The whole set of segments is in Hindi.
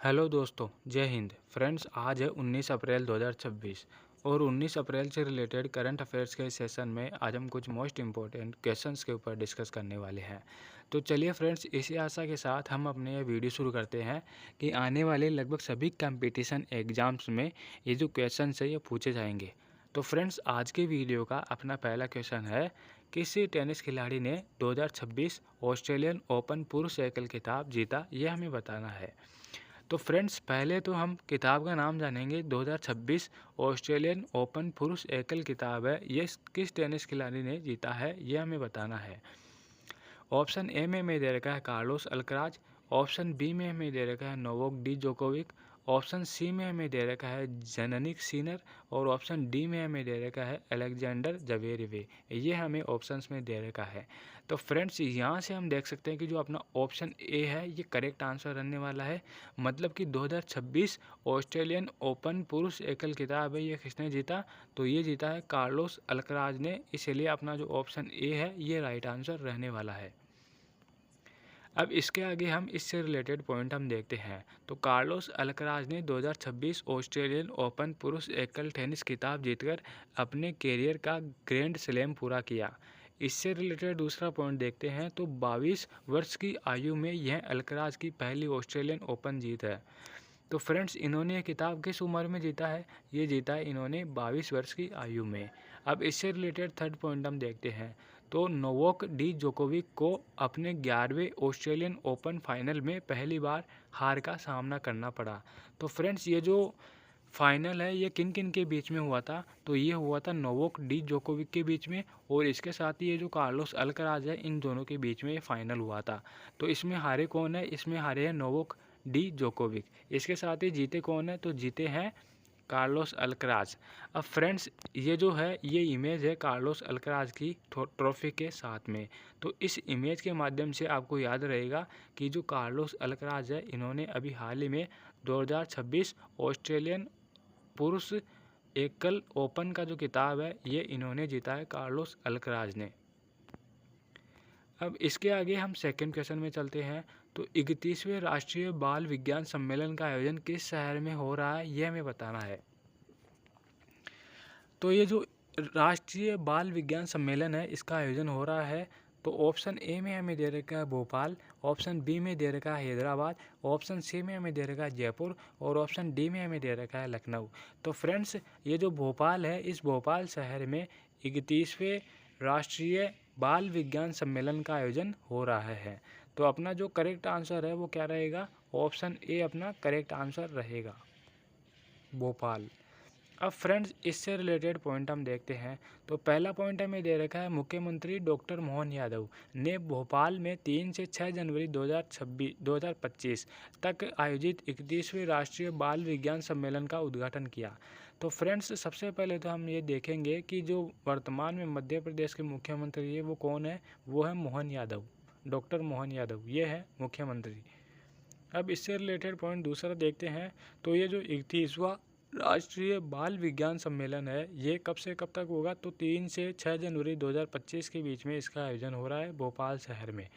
हेलो दोस्तों, जय हिंद। फ्रेंड्स, आज है 19 अप्रैल 2026 और 19 अप्रैल से रिलेटेड करंट अफेयर्स के सेशन में आज हम कुछ मोस्ट इम्पोर्टेंट क्वेश्चंस के ऊपर डिस्कस करने वाले हैं। तो चलिए फ्रेंड्स, इसी आशा के साथ हम अपने ये वीडियो शुरू करते हैं कि आने वाले लगभग सभी कंपटीशन एग्जाम्स में ये जो क्वेश्चन है ये पूछे जाएंगे। तो फ्रेंड्स, आज के वीडियो का अपना पहला क्वेश्चन है, किस टेनिस खिलाड़ी ने 2026 ऑस्ट्रेलियन ओपन पुरुष एकल खिताब जीता, यह हमें बताना है। तो फ्रेंड्स, पहले तो हम किताब का नाम जानेंगे। 2026 ऑस्ट्रेलियन ओपन पुरुष एकल खिताब है, ये किस टेनिस खिलाड़ी ने जीता है, ये हमें बताना है। ऑप्शन ए में हमें दे रखा है कार्लोस अल्कराज, ऑप्शन बी में हमें दे रखा है नोवाक जोकोविक, ऑप्शन सी में हमें दे रखा है जेनिक सिनर और ऑप्शन डी में हमें दे रखा है अलेक्जेंडर ज़वेरेव। ये हमें ऑप्शंस में दे रखा है। तो फ्रेंड्स, यहाँ से हम देख सकते हैं कि जो अपना ऑप्शन ए है ये करेक्ट आंसर रहने वाला है। मतलब कि 2026 ऑस्ट्रेलियन ओपन पुरुष एकल खिताब है, ये किसने जीता? तो ये जीता है कार्लोस अल्कराज ने। इसलिए अपना जो ऑप्शन ए है ये राइट आंसर रहने वाला है। अब इसके आगे हम इससे रिलेटेड पॉइंट हम देखते हैं। तो कार्लोस अल्कराज ने 2026 ऑस्ट्रेलियन ओपन पुरुष एकल टेनिस खिताब जीतकर अपने कैरियर का ग्रैंड स्लैम पूरा किया। इससे रिलेटेड दूसरा पॉइंट देखते हैं। तो 22 वर्ष की आयु में यह अल्कराज की पहली ऑस्ट्रेलियन ओपन जीत है। तो फ्रेंड्स, इन्होंने ये खिताब किस उम्र में जीता है? ये जीता है इन्होंने 22 वर्ष की आयु में। अब इससे रिलेटेड थर्ड पॉइंट हम देखते हैं। तो नोवाक जोकोविक को अपने 11वें ऑस्ट्रेलियन ओपन फाइनल में पहली बार हार का सामना करना पड़ा। तो फ्रेंड्स, ये जो फाइनल है ये किन किन के बीच में हुआ था? तो ये हुआ था नोवाक जोकोविक के बीच में, और इसके साथ ही ये जो कार्लोस अल्कराज है इन दोनों के बीच में ये फाइनल हुआ था। तो इसमें हारे कौन है? इसमें हारे हैं नोवाक जोकोविक। इसके साथ ही जीते कौन है? तो जीते हैं कार्लोस अल्कराज। अब फ्रेंड्स, ये जो है ये इमेज है कार्लोस अल्कराज की ट्रॉफी के साथ में। तो इस इमेज के माध्यम से आपको याद रहेगा कि जो कार्लोस अल्कराज है इन्होंने अभी हाल ही में 2026 ऑस्ट्रेलियन पुरुष एकल ओपन का जो खिताब है ये इन्होंने जीता है, कार्लोस अल्कराज ने। अब इसके आगे हम सेकंड क्वेश्चन में चलते हैं। तो 31वें राष्ट्रीय बाल विज्ञान सम्मेलन का आयोजन किस शहर में हो रहा है, यह हमें बताना है। तो ये जो राष्ट्रीय बाल विज्ञान सम्मेलन है इसका आयोजन हो रहा है। तो ऑप्शन ए में हमें दे रखा है भोपाल, ऑप्शन बी में दे रखा है हैदराबाद, ऑप्शन सी में हमें दे रखा है जयपुर और ऑप्शन डी में हमें दे रखा है लखनऊ। तो फ्रेंड्स, ये जो भोपाल है इस भोपाल शहर में 31वें राष्ट्रीय बाल विज्ञान सम्मेलन का आयोजन हो रहा है। तो अपना जो करेक्ट आंसर है वो क्या रहेगा? ऑप्शन ए अपना करेक्ट आंसर रहेगा, भोपाल। अब फ्रेंड्स, इससे रिलेटेड पॉइंट हम देखते हैं। तो पहला पॉइंट हमें दे रखा है मुख्यमंत्री डॉक्टर मोहन यादव ने भोपाल में 3 से 6 जनवरी 2025 तक आयोजित 31वें राष्ट्रीय बाल विज्ञान सम्मेलन का उद्घाटन किया। तो फ्रेंड्स, सबसे पहले तो हम ये देखेंगे कि जो वर्तमान में मध्य प्रदेश के मुख्यमंत्री है वो कौन है? वो है मोहन यादव, डॉक्टर मोहन यादव, ये है मुख्यमंत्री। अब इससे रिलेटेड पॉइंट दूसरा देखते हैं। तो ये जो 31वां राष्ट्रीय बाल विज्ञान सम्मेलन है ये कब से कब तक होगा? तो 3 से 6 जनवरी 2025 के बीच में इसका आयोजन हो रहा है भोपाल शहर में।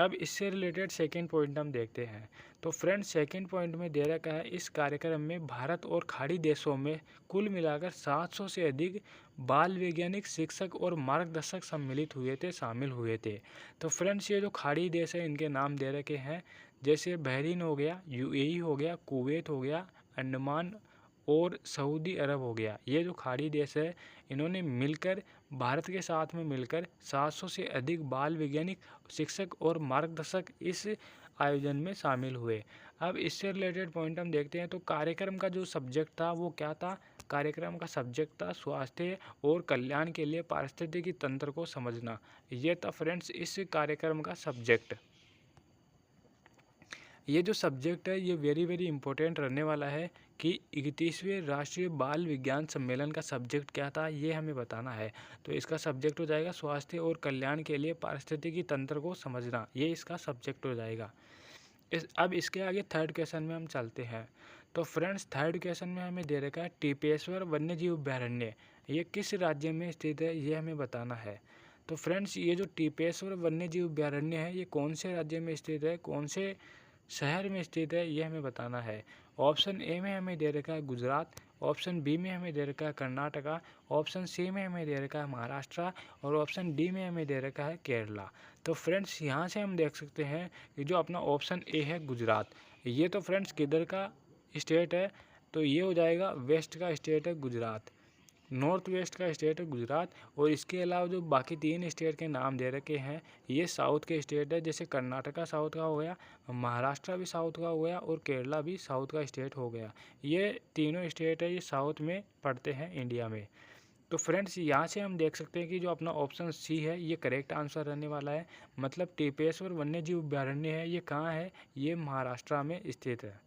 अब इससे रिलेटेड सेकंड पॉइंट हम देखते हैं। तो फ्रेंड्स, सेकंड पॉइंट में दे रखा है इस कार्यक्रम में भारत और खाड़ी देशों में कुल मिलाकर 700 से अधिक बाल वैज्ञानिक, शिक्षक और मार्गदर्शक शामिल हुए थे। तो फ्रेंड्स, ये जो खाड़ी देश है इनके नाम दे रखे हैं, जैसे बहरीन हो गया, यूएई हो गया, कुवैत हो गया, अंडमान और सऊदी अरब हो गया। ये जो खाड़ी देश है इन्होंने मिलकर भारत के साथ में मिलकर 700 से अधिक बाल वैज्ञानिक, शिक्षक और मार्गदर्शक इस आयोजन में शामिल हुए। अब इससे रिलेटेड पॉइंट हम देखते हैं। तो कार्यक्रम का जो सब्जेक्ट था वो क्या था? कार्यक्रम का सब्जेक्ट था स्वास्थ्य और कल्याण के लिए पारिस्थितिकी तंत्र को समझना। ये था फ्रेंड्स इस कार्यक्रम का सब्जेक्ट। ये जो सब्जेक्ट है ये वेरी इंपॉर्टेंट रहने वाला है कि 31वें राष्ट्रीय बाल विज्ञान सम्मेलन का सब्जेक्ट क्या था ये हमें बताना है। तो इसका सब्जेक्ट हो जाएगा स्वास्थ्य और कल्याण के लिए पारिस्थितिकी तंत्र को समझना, ये इसका सब्जेक्ट हो जाएगा। अब इसके आगे थर्ड क्वेश्चन में हम चलते हैं। तो फ्रेंड्स, थर्ड क्वेश्चन में हमें दे रखा है टीपेश्वर वन्यजीव अभयारण्य ये किस राज्य में स्थित है, ये हमें बताना है। तो फ्रेंड्स, ये जो टीपेश्वर वन्यजीव अभयारण्य है ये कौन से राज्य में स्थित है, कौन से शहर में स्थित है, ये हमें बताना है। ऑप्शन ए में हमें दे रखा है गुजरात, ऑप्शन बी में हमें दे रखा है कर्नाटका, ऑप्शन सी में हमें दे रखा है महाराष्ट्र और ऑप्शन डी में हमें दे रखा है केरला। तो फ्रेंड्स यहाँ से हम देख सकते हैं कि जो अपना ऑप्शन ए है गुजरात, ये तो फ्रेंड्स किधर का स्टेट है, तो ये हो जाएगा वेस्ट का स्टेट है गुजरात, नॉर्थ वेस्ट का स्टेट है गुजरात। और इसके अलावा जो बाकी 3 स्टेट के नाम दे रखे हैं ये साउथ के स्टेट है, जैसे कर्नाटका साउथ का हो गया, महाराष्ट्र भी साउथ का हो गया और केरला भी साउथ का स्टेट हो गया। ये तीनों स्टेट है, ये साउथ में पड़ते हैं इंडिया में। तो फ्रेंड्स यहाँ से हम देख सकते हैं कि जो अपना ऑप्शन सी है ये करेक्ट आंसर रहने वाला है। मतलब टिपेश्वर वन्य जीव अभयारण्य है, ये कहाँ है, ये महाराष्ट्र में स्थित है।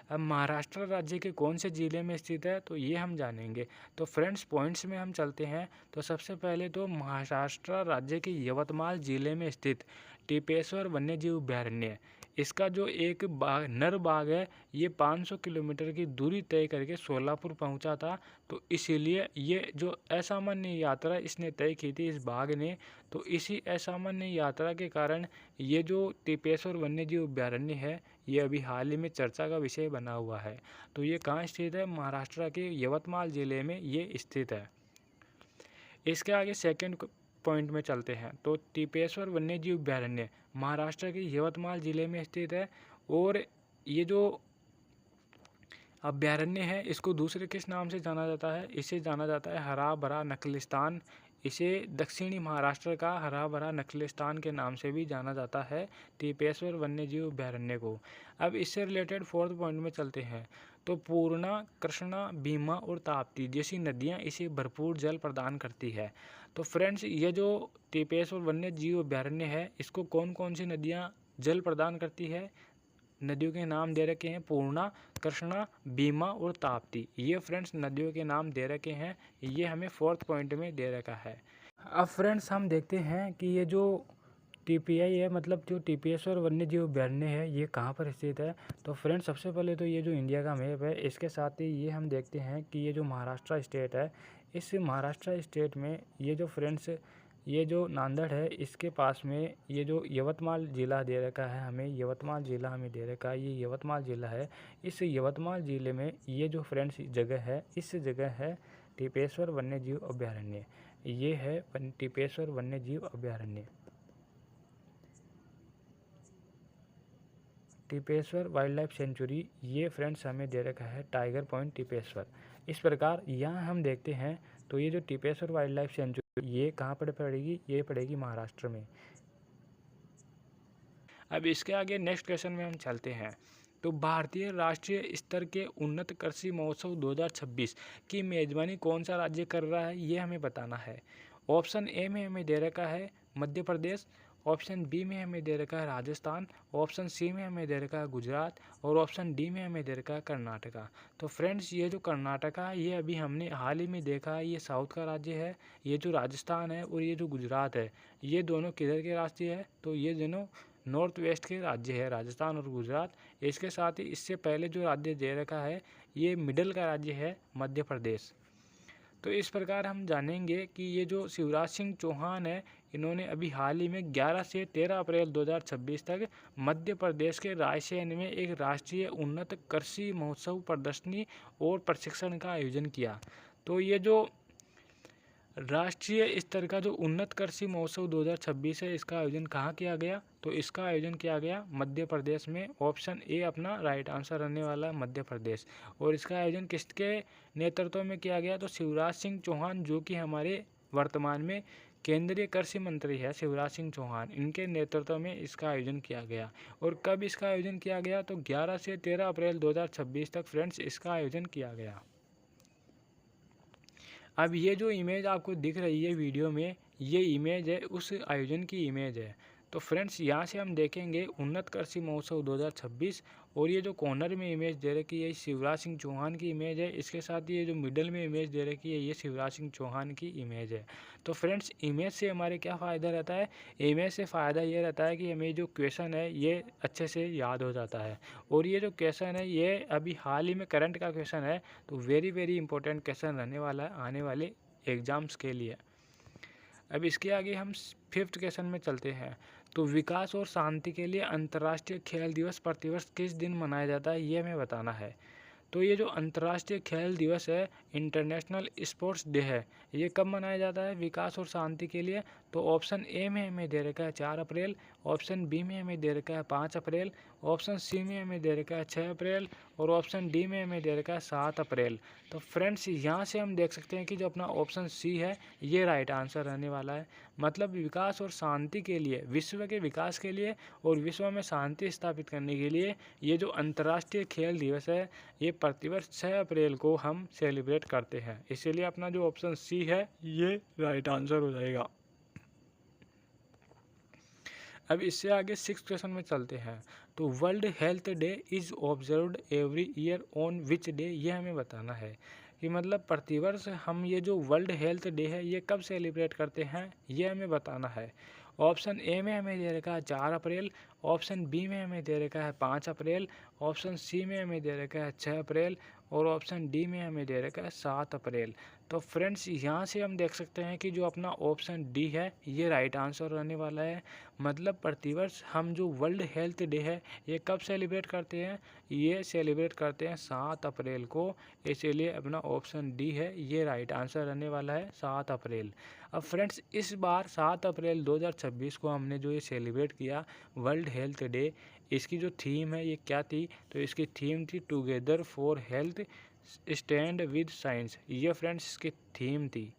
अब महाराष्ट्र राज्य के कौन से ज़िले में स्थित है, तो ये हम जानेंगे। तो फ्रेंड्स पॉइंट्स में हम चलते हैं। तो सबसे पहले तो महाराष्ट्र राज्य के यवतमाल ज़िले में स्थित टिपेश्वर वन्यजीव अभयारण्य, इसका जो एक बाघ नर बाघ है ये 500 किलोमीटर की दूरी तय करके सोलापुर पहुंचा था। तो इसीलिए ये जो असामान्य यात्रा इसने तय की थी इस बाघ ने, तो इसी असामान्य यात्रा के कारण ये जो टिपेश्वर वन्यजीव अभयारण्य है ये अभी हाल ही में चर्चा का विषय बना हुआ है। तो ये कहाँ स्थित है, महाराष्ट्र के यवतमाल ज़िले में ये स्थित है। इसके आगे सेकंड पॉइंट में चलते हैं। तो टिपेश्वर वन्यजीव अभयारण्य महाराष्ट्र के यवतमाल ज़िले में स्थित है। और ये जो अभयारण्य है इसको दूसरे किस नाम से जाना जाता है, इसे जाना जाता है हरा भरा नखलिस्तान। इसे दक्षिणी महाराष्ट्र का हरा भरा नखलिस्तान के नाम से भी जाना जाता है टिपेश्वर वन्यजीव अभयारण्य को। अब इससे रिलेटेड फोर्थ पॉइंट में चलते हैं। तो पूर्णा, कृष्णा, भीमा और ताप्ती जैसी नदियां इसे भरपूर जल प्रदान करती है। तो फ्रेंड्स ये जो टिपेश्वर वन्यजीव अभयारण्य है इसको कौन कौन सी नदियाँ जल प्रदान करती है, नदियों के नाम दे रखे हैं पूर्णा, कृष्णा, भीमा और ताप्ती। ये फ्रेंड्स नदियों के नाम दे रखे हैं, ये हमें फोर्थ पॉइंट में दे रखा है। अब फ्रेंड्स हम देखते हैं कि ये जो टीपीआई है, मतलब जो टिपेश्वर वन्यजीव अभयारण्य है ये कहाँ पर स्थित है। तो फ्रेंड्स सबसे पहले तो ये जो इंडिया का मैप है इसके साथ ही ये हम देखते हैं कि ये जो महाराष्ट्र स्टेट है, इस महाराष्ट्र स्टेट में ये जो फ्रेंड्स ये जो नांदेड़ है इसके पास में ये जो यवतमाल ज़िला दे रखा है, हमें यवतमाल ज़िला हमें दे रखा है, ये यवतमाल ज़िला है। इस यवतमाल ज़िले में ये जो फ्रेंड्स जगह है, इस जगह है टिपेश्वर वन्यजीव अभयारण्य। ये है टिपेश्वर वन्यजीव अभयारण्य, टिपेश्वर वाइल्ड लाइफ सेंचुरी। ये फ्रेंड्स हमें दे रखा है टाइगर पॉइंट टिपेश्वर। इस प्रकार यहाँ हम देखते हैं तो ये जो टिपेश्वर वाइल्ड लाइफ सेंचुरी ये कहाँ पर पड़ेगी, ये पड़ेगी महाराष्ट्र में। अब इसके आगे नेक्स्ट क्वेश्चन में हम चलते हैं। तो भारतीय राष्ट्रीय स्तर के उन्नत कृषि महोत्सव 2026 की मेजबानी कौन सा राज्य कर रहा है, ये हमें बताना है। ऑप्शन ए में हमें दे रखा है मध्य प्रदेश, ऑप्शन बी में हमें दे रखा है राजस्थान, ऑप्शन सी में हमें दे रखा है गुजरात और ऑप्शन डी में हमें दे रखा है कर्नाटका। तो फ्रेंड्स ये जो कर्नाटका है ये अभी हमने हाल ही में देखा है, ये साउथ का राज्य है। ये जो राजस्थान है और ये जो गुजरात है ये दोनों किधर के राज्य है, तो ये दोनों नॉर्थ वेस्ट के राज्य है, राजस्थान और गुजरात। इसके साथ ही इससे पहले जो राज्य दे रखा है ये मिडिल का राज्य है मध्य प्रदेश। तो इस प्रकार हम जानेंगे कि ये जो शिवराज सिंह चौहान है इन्होंने अभी हाल ही में 11 से 13 अप्रैल 2026 तक मध्य प्रदेश के रायसेन में एक राष्ट्रीय उन्नत कृषि महोत्सव प्रदर्शनी और प्रशिक्षण का आयोजन किया। तो ये जो राष्ट्रीय स्तर का जो उन्नत कृषि महोत्सव 2026 है इसका आयोजन कहाँ किया गया, तो इसका आयोजन किया गया मध्य प्रदेश में। ऑप्शन ए अपना राइट आंसर रहने वाला है मध्य प्रदेश। और इसका आयोजन किसके नेतृत्व में किया गया, तो शिवराज सिंह चौहान जो कि हमारे वर्तमान में केंद्रीय कृषि मंत्री है शिवराज सिंह चौहान, इनके नेतृत्व में इसका आयोजन किया गया। और कब इसका आयोजन किया गया, तो 11 से 13 अप्रैल 2026 तक फ्रेंड्स इसका आयोजन किया गया। अब ये जो इमेज आपको दिख रही है वीडियो में, ये इमेज है उस आयोजन की इमेज है। तो फ्रेंड्स यहाँ से हम देखेंगे उन्नत कृषि महोत्सव 2026 और ये जो कॉर्नर में इमेज दे रखी है ये शिवराज सिंह चौहान की इमेज है। इसके साथ ही ये जो मिडल में इमेज दे रखी है ये शिवराज सिंह चौहान की इमेज है। तो फ्रेंड्स इमेज से हमारे क्या फ़ायदा रहता है, इमेज से फ़ायदा ये रहता है कि हमें जो क्वेश्चन है ये अच्छे से याद हो जाता है। और ये जो क्वेश्चन है ये अभी हाल ही में करंट का क्वेश्चन है, तो वेरी इंपॉर्टेंट क्वेश्चन रहने वाला है आने वाले एग्ज़ाम्स के लिए। अब इसके आगे हम फिफ्थ क्वेश्चन में चलते हैं। तो विकास और शांति के लिए अंतर्राष्ट्रीय खेल दिवस प्रतिवर्ष किस दिन मनाया जाता है, ये हमें बताना है। तो ये जो अंतर्राष्ट्रीय खेल दिवस है, इंटरनेशनल स्पोर्ट्स डे है, ये कब मनाया जाता है विकास और शांति के लिए? तो ऑप्शन ए में हमें दे रखा है 4 अप्रैल, ऑप्शन बी में हमें दे रखा है 5 अप्रैल, ऑप्शन सी में हमें दे रखा है 6 अप्रैल और ऑप्शन डी में हमें दे रखा है 7 अप्रैल। तो फ्रेंड्स यहाँ से हम देख सकते हैं कि जो अपना ऑप्शन सी है ये राइट आंसर रहने वाला है। मतलब विकास और शांति के लिए, विश्व के विकास के लिए और विश्व में शांति स्थापित करने के लिए ये जो अंतर्राष्ट्रीय खेल दिवस है ये प्रतिवर्ष 6 अप्रैल को हम सेलिब्रेट करते हैं। इसीलिए अपना जो ऑप्शन सी है ये राइट आंसर हो जाएगा। अब इससे आगे 6 क्वेश्चन में चलते हैं। तो world health day is observed every year on which day, ये हमें बताना है कि मतलब प्रतिवर्ष हम ये जो वर्ल्ड हेल्थ डे है ये कब सेलिब्रेट करते हैं, ये हमें बताना है। ऑप्शन ए में हमें दे रखा है 4 अप्रैल, ऑप्शन बी में हमें दे रखा है 5 अप्रैल, ऑप्शन सी में हमें दे रखा है 6 अप्रैल और ऑप्शन डी में हमें दे रखा है 7 अप्रैल। तो फ्रेंड्स यहाँ से हम देख सकते हैं कि जो अपना ऑप्शन डी है ये राइट आंसर रहने वाला है। मतलब प्रतिवर्ष हम जो वर्ल्ड हेल्थ डे है ये कब सेलिब्रेट करते हैं, ये सेलिब्रेट करते हैं 7 अप्रैल को। इसीलिए अपना ऑप्शन डी है ये राइट आंसर रहने वाला है 7 अप्रैल। अब फ्रेंड्स इस बार 7 अप्रैल 2026 को हमने जो ये सेलिब्रेट किया वर्ल्ड हेल्थ डे, इसकी जो थीम है ये क्या थी? तो इसकी थीम थी together for health stand with science. ये फ्रेंड्स इसकी थीम थी।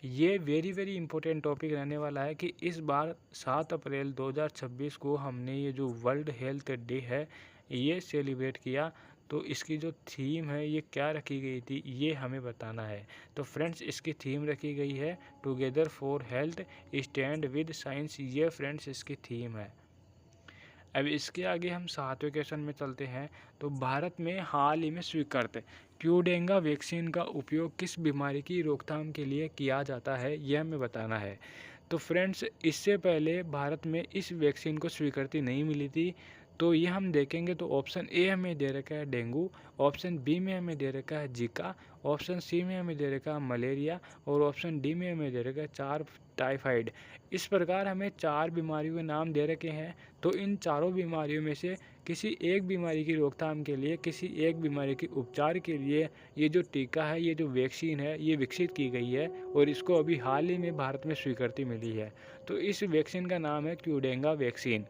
ये वेरी इंपॉर्टेंट टॉपिक रहने वाला है कि इस बार 7 अप्रैल 2026 को हमने ये जो वर्ल्ड हेल्थ डे है ये सेलिब्रेट किया। तो इसकी जो थीम है ये क्या रखी गई थी ये हमें बताना है। तो फ्रेंड्स इसकी थीम रखी गई है together for health stand with science, ये फ्रेंड्स इसकी थीम है। अब इसके आगे हम 7वें क्वेश्चन में चलते हैं। तो भारत में हाल ही में स्वीकृत क्यूडेंगा वैक्सीन का उपयोग किस बीमारी की रोकथाम के लिए किया जाता है, यह हमें बताना है। तो फ्रेंड्स इससे पहले भारत में इस वैक्सीन को स्वीकृति नहीं मिली थी। तो ये हम देखेंगे तो ऑप्शन ए हमें दे रखा है डेंगू, ऑप्शन बी में हमें दे रखा है जीका, ऑप्शन सी में हमें दे रखा है मलेरिया और ऑप्शन डी में हमें दे रखा है टाइफाइड। इस प्रकार हमें 4 बीमारियों के नाम दे रखे हैं। तो इन चारों बीमारियों में से किसी एक बीमारी की रोकथाम के लिए, किसी एक बीमारी के उपचार के लिए ये जो टीका है, ये जो वैक्सीन है ये विकसित की गई है और इसको अभी हाल ही में भारत में स्वीकृति मिली है। तो इस वैक्सीन का नाम है क्यूडेंगा वैक्सीन।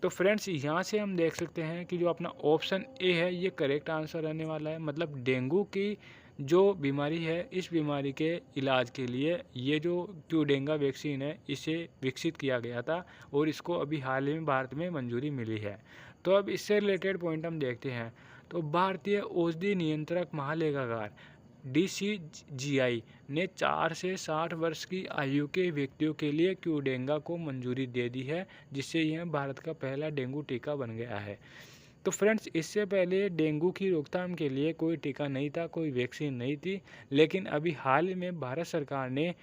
तो फ्रेंड्स यहाँ से हम देख सकते हैं कि जो अपना ऑप्शन ए है ये करेक्ट आंसर रहने वाला है। मतलब डेंगू की जो बीमारी है इस बीमारी के इलाज के लिए ये जो क्यूडेंगा वैक्सीन है इसे विकसित किया गया था और इसको अभी हाल ही में भारत में मंजूरी मिली है। तो अब इससे रिलेटेड पॉइंट हम देखते हैं। तो भारतीय औषधि नियंत्रक महालेखाकार DCGI ने 4 से 60 वर्ष की आयु के व्यक्तियों के लिए क्यूडेंगा को मंजूरी दे दी है, जिससे यह भारत का पहला डेंगू टीका बन गया है। तो फ्रेंड्स इससे पहले डेंगू की रोकथाम के लिए कोई टीका नहीं था, कोई वैक्सीन नहीं थी, लेकिन अभी हाल ही में भारत सरकार ने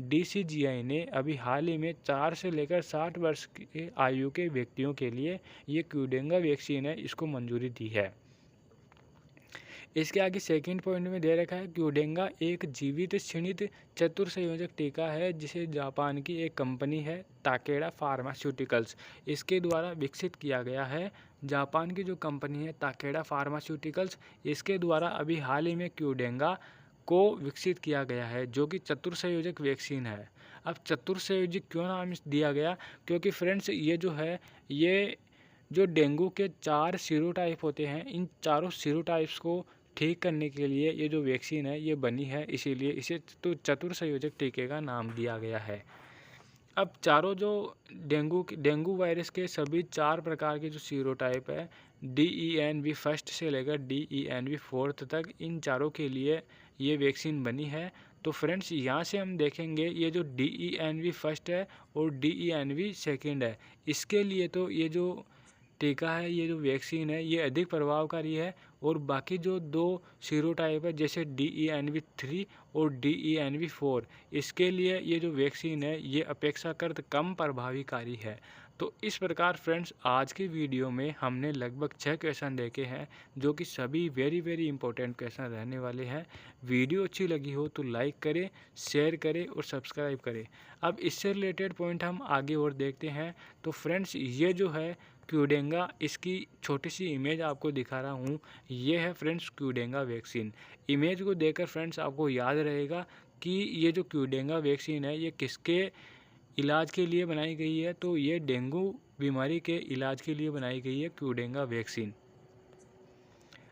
DCGI ने अभी हाल ही में 4 से लेकर 60 वर्ष की आयु के व्यक्तियों के लिए ये क्यूडेंगा वैक्सीन है इसको मंजूरी दी है। इसके आगे सेकंड पॉइंट में दे रखा है क्यूडेंगा एक जीवित क्षणित चतुर्संयोजक टीका है जिसे जापान की एक कंपनी है ताकेडा फार्मास्यूटिकल्स इसके द्वारा विकसित किया गया है। जापान की जो कंपनी है ताकेडा फार्मास्यूटिकल्स इसके द्वारा अभी हाल ही में क्यूडेंगा को विकसित किया गया है जो कि चतुर्संयोजक वैक्सीन है। अब चतुर्संयोजक क्यों नाम दिया गया? क्योंकि फ्रेंड्स ये जो है ये जो डेंगू के 4 सीरोटाइप होते हैं, इन चारों सीरोटाइप्स को ठीक करने के लिए ये जो वैक्सीन है ये बनी है, इसीलिए इसे तो चतुर्संयोजक टीके का नाम दिया गया है। अब चारों जो डेंगू वायरस के सभी 4 प्रकार के जो सीरोटाइप है DENV फर्स्ट से लेकर DENV फोर्थ तक, इन चारों के लिए ये वैक्सीन बनी है। तो फ्रेंड्स यहाँ से हम देखेंगे ये जो DENV फर्स्ट है और DENV सेकेंड है, इसके लिए तो ये जो टीका है, ये जो वैक्सीन है ये अधिक प्रभावकारी है और बाकी जो 2 सीरोटाइप है जैसे DENV 3 और DENV 4 इसके लिए ये जो वैक्सीन है ये अपेक्षाकृत कम प्रभावकारी है। तो इस प्रकार फ्रेंड्स आज की वीडियो में हमने लगभग 6 क्वेश्चन देखे हैं जो कि सभी वेरी वेरी इंपॉर्टेंट क्वेश्चन रहने वाले हैं। वीडियो अच्छी लगी हो तो लाइक करें, शेयर करें और सब्सक्राइब करें। अब इससे रिलेटेड पॉइंट हम आगे और देखते हैं। तो फ्रेंड्स ये जो है क्यूडेंगा, इसकी छोटी सी इमेज आपको दिखा रहा हूँ। ये है फ्रेंड्स क्यूडेंगा वैक्सीन। इमेज को देखकर फ्रेंड्स आपको याद रहेगा कि ये जो क्यूडेंगा वैक्सीन है ये किसके इलाज के लिए बनाई गई है। तो ये डेंगू बीमारी के इलाज के लिए बनाई गई है क्यूडेंगा वैक्सीन।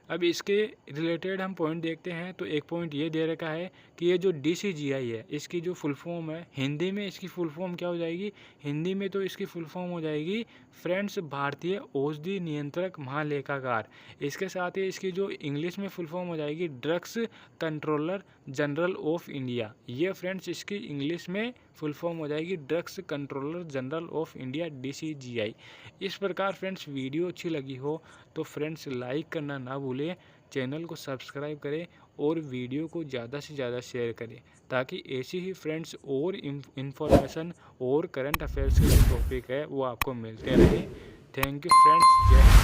अब इसके रिलेटेड हम पॉइंट देखते हैं। तो एक पॉइंट ये दे रखा है कि ये जो DCGI है इसकी जो फुल फॉर्म है, हिंदी में इसकी फुल फॉर्म क्या हो जाएगी? हिंदी में तो इसकी फुल फॉर्म हो जाएगी फ्रेंड्स भारतीय औषधि नियंत्रक महालेखागार। इसके साथ ही इसकी जो इंग्लिश में फुल फॉर्म हो जाएगी drugs controller general of India. ये फ्रेंड्स इसकी इंग्लिश में फुल फॉर्म हो जाएगी drugs controller general of India DCGI। इस प्रकार फ्रेंड्स वीडियो अच्छी लगी हो तो फ्रेंड्स लाइक करना ना भूलें, चैनल को सब्सक्राइब करें और वीडियो को ज़्यादा से ज़्यादा शेयर करें ताकि ऐसी ही फ्रेंड्स और इंफॉर्मेशन और करंट अफेयर्स के जो टॉपिक है वो आपको मिलते रहें। Thank you friends. जय हिंद।